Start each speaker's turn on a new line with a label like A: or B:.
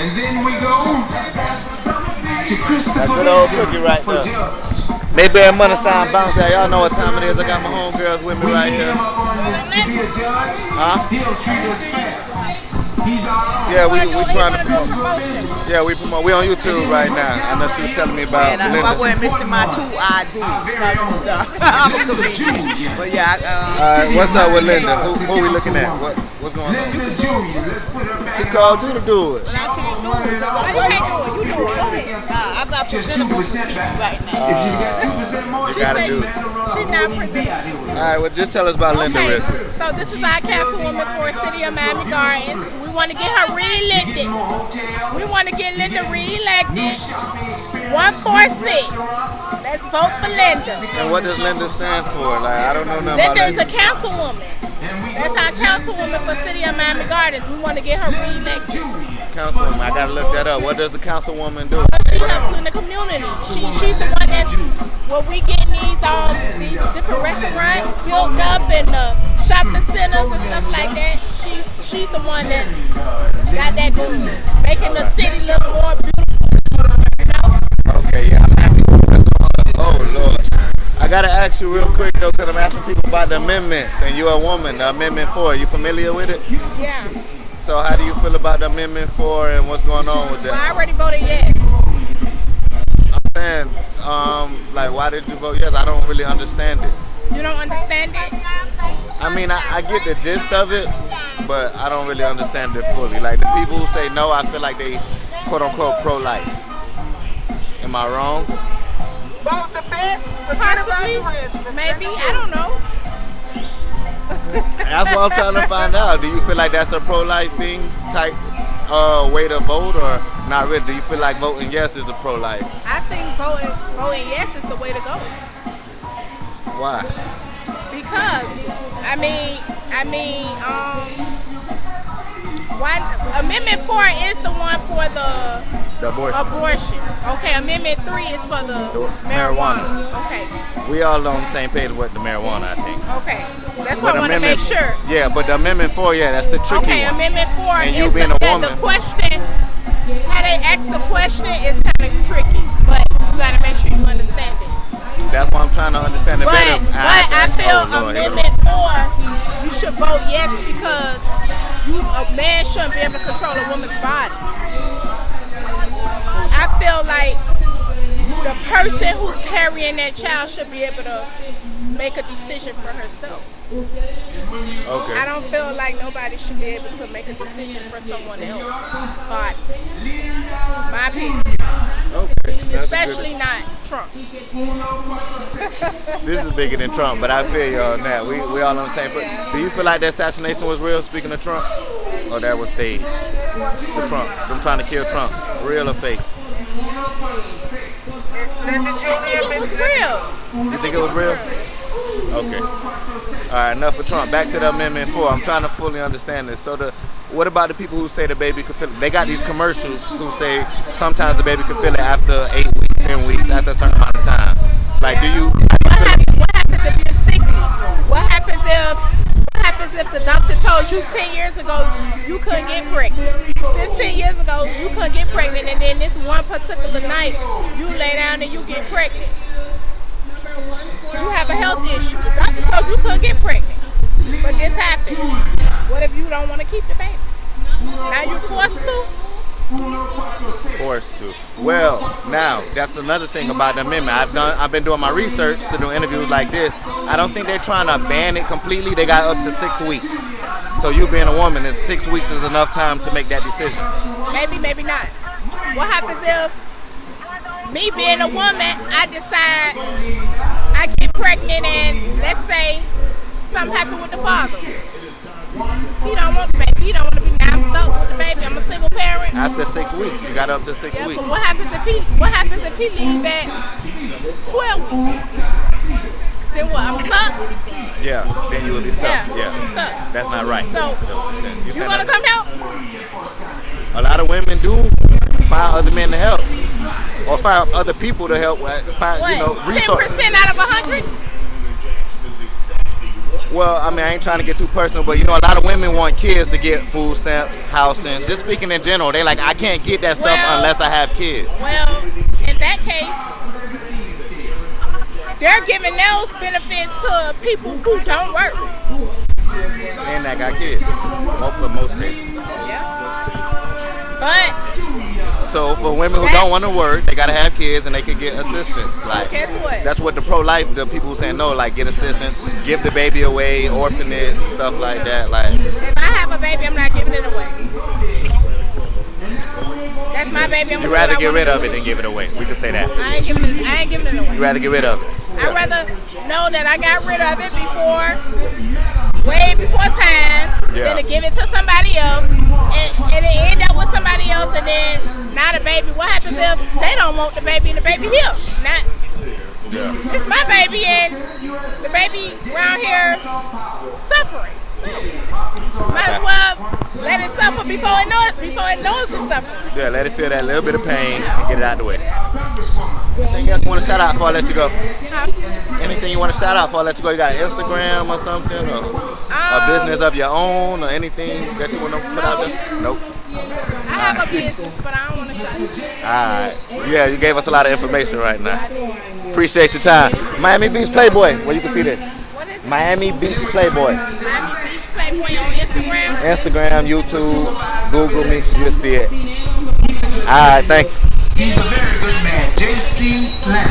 A: And then we go to Christopher.
B: That good old cookie right there. Mayberry Money Sign Bounce. Y'all know what time it is. I got my homegirls with me right here. Huh? Yeah, we trying to promote. Yeah, we promote. We on YouTube right now. I know she was telling me about
C: And
B: Linda.
C: I wasn't missing my two, I do. I'm a comedian. But yeah,
B: what's up with Linda? Who we looking at? What's going on? She called you to do it.
C: I can't do it. You do it. Go ahead. I'm not presentable to TV right now.
B: You gotta do it.
D: She's not presentable.
B: All right, well, just tell us about Linda real quick.
D: So this is our councilwoman for City of Miami Gardens. We want to get her reelected. We want to get Linda reelected. 146. Let's vote for Linda.
B: And what does Linda stand for? Like, I don't know nothing
D: Linda
B: about
D: is a councilwoman. That's our councilwoman for City of Miami Gardens. We want to get her reelected.
B: Councilwoman, I gotta look that up. What does the councilwoman do?
D: She helps in the community. She's the one that's where we getting these different restaurants built up and shopping centers and stuff like that. She's the one that got that going, making the city look more beautiful. You know?
B: Okay, yeah, I'm happy. Oh Lord, I gotta ask you real quick though, cause I'm asking people about the amendments, and you're a woman. The Amendment 4, you familiar with it?
D: Yeah.
B: So how do you feel about the Amendment 4 and what's going on with that?
D: Well, I already voted yes.
B: I'm saying, like, why did you vote yes? I don't really understand it.
D: You don't understand it?
B: I mean, I get the gist of it, but I don't really understand it fully. Like, the people who say no, I feel like they, quote unquote, pro-life. Am I wrong?
D: Possibly. Maybe. I don't know.
B: That's what I'm trying to find out. Do you feel like that's a pro-life thing type way to vote, or not really? Do you feel like voting yes is a pro-life?
D: I think voting yes is the way to go.
B: Why?
D: Because Amendment 4 is the one for the abortion. Okay, Amendment 3 is for the marijuana. Okay.
B: We all on the same page with the marijuana, I think.
D: Okay. That's what I want to make sure.
B: Yeah, but the Amendment 4, yeah, that's the tricky
D: okay,
B: one.
D: Amendment 4
B: and you
D: is
B: being a woman.
D: the question. How they ask the question is kind of tricky, but you got to make sure you understand it.
B: That's why I'm trying to understand it better.
D: But I feel Amendment 4, you should vote yes because a man shouldn't be able to control a woman's body. I feel like the person who's carrying that child should be able to make a decision for herself.
B: Okay.
D: I don't feel like nobody should be able to make a decision for someone else's body. My opinion.
B: Okay.
D: Especially not Trump.
B: This is bigger than Trump, but I feel you on that. We all on the same page. Do you feel like the assassination was real, speaking of Trump? Or that was staged? The Trump. Them trying to kill Trump. Real or fake?
D: It was real.
B: You think it was real? Okay. All right, enough of Trump. Back to the Amendment 4. I'm trying to fully understand this. So what about the people who say the baby could feel it? They got these commercials who say sometimes the baby could feel it after 8 weeks, 10 weeks, after a certain amount of time. Like,
D: what happens if you're sickly? What happens if the doctor told you 10 years ago you couldn't get pregnant? 15 years ago you couldn't get pregnant, and then this one particular night you lay down and you get pregnant. You have a health issue. The doctor told you couldn't get pregnant, but this happened. What if you don't want to keep the baby? Now you're forced to?
B: Forced to. Well, now that's another thing about the amendment. I've been doing my research to do interviews like this. I don't think they're trying to ban it completely. They got up to 6 weeks. So you being a woman, 6 weeks is enough time to make that decision.
D: Maybe, maybe not. What happens if me being a woman, I decide I get pregnant and let's say something happened with the father. He don't want the baby. He don't want to be now stuck with the baby. I'm a single parent.
B: After 6 weeks, you got up to 6 weeks.
D: But what happens if he leave at 12 weeks? Then what? I'm stuck?
B: Yeah, then you will be stuck.
D: Yeah. Stuck.
B: That's not right.
D: So you gonna come help?
B: A lot of women do find other men to help. Or find other people to help. Find,
D: what?
B: resources.
D: 10% out of 100?
B: Well, I mean, I ain't trying to get too personal, but you know, a lot of women want kids to get food stamps, housing. Just speaking in general, they like, I can't get that stuff
D: Well-
B: unless I have kids.
D: Well, in that case, they're giving those benefits to people who don't work.
B: And that got kids. For most cases.
D: Yeah. But
B: So for women who don't want to work, they gotta have kids and they can get assistance. Like
D: guess what?
B: that's what the pro-life, the people who saying no, like get assistance, give the baby away, orphanage, stuff like that. Like
D: if I have a baby, I'm not giving it away. That's my baby. I'm
B: you rather get rid of it than give it away. We can say that.
D: I ain't giving it away.
B: You rather get rid of it.
D: I'd rather know that I got rid of it way before time,
B: Yeah.
D: than to give it to somebody else and it end up with somebody else and then not a baby. What happens if they don't want the baby and the baby here? Not,
B: Yeah.
D: it's my baby and the baby around here suffering. Might as well let it suffer before it knows it's suffering.
B: Yeah, let it feel that little bit of pain and get it out the way. Anything else you want to shout out before I let you go? Anything you want to shout out before I let you go? You got an Instagram or something? Or a business of your own or anything that you want to put out there? Nope.
D: I have a business, but I don't want to shout it.
B: Alright. Yeah, you gave us a lot of information right now. Appreciate your time. Miami Beach Playboy. Well, you can see this.
D: What is it?
B: Miami Beach Playboy.
D: Miami Beach Playboy on Instagram.
B: Instagram, YouTube, Google me. You'll see it. Alright, thank you.
A: He's a very good man. J.C. Lamb.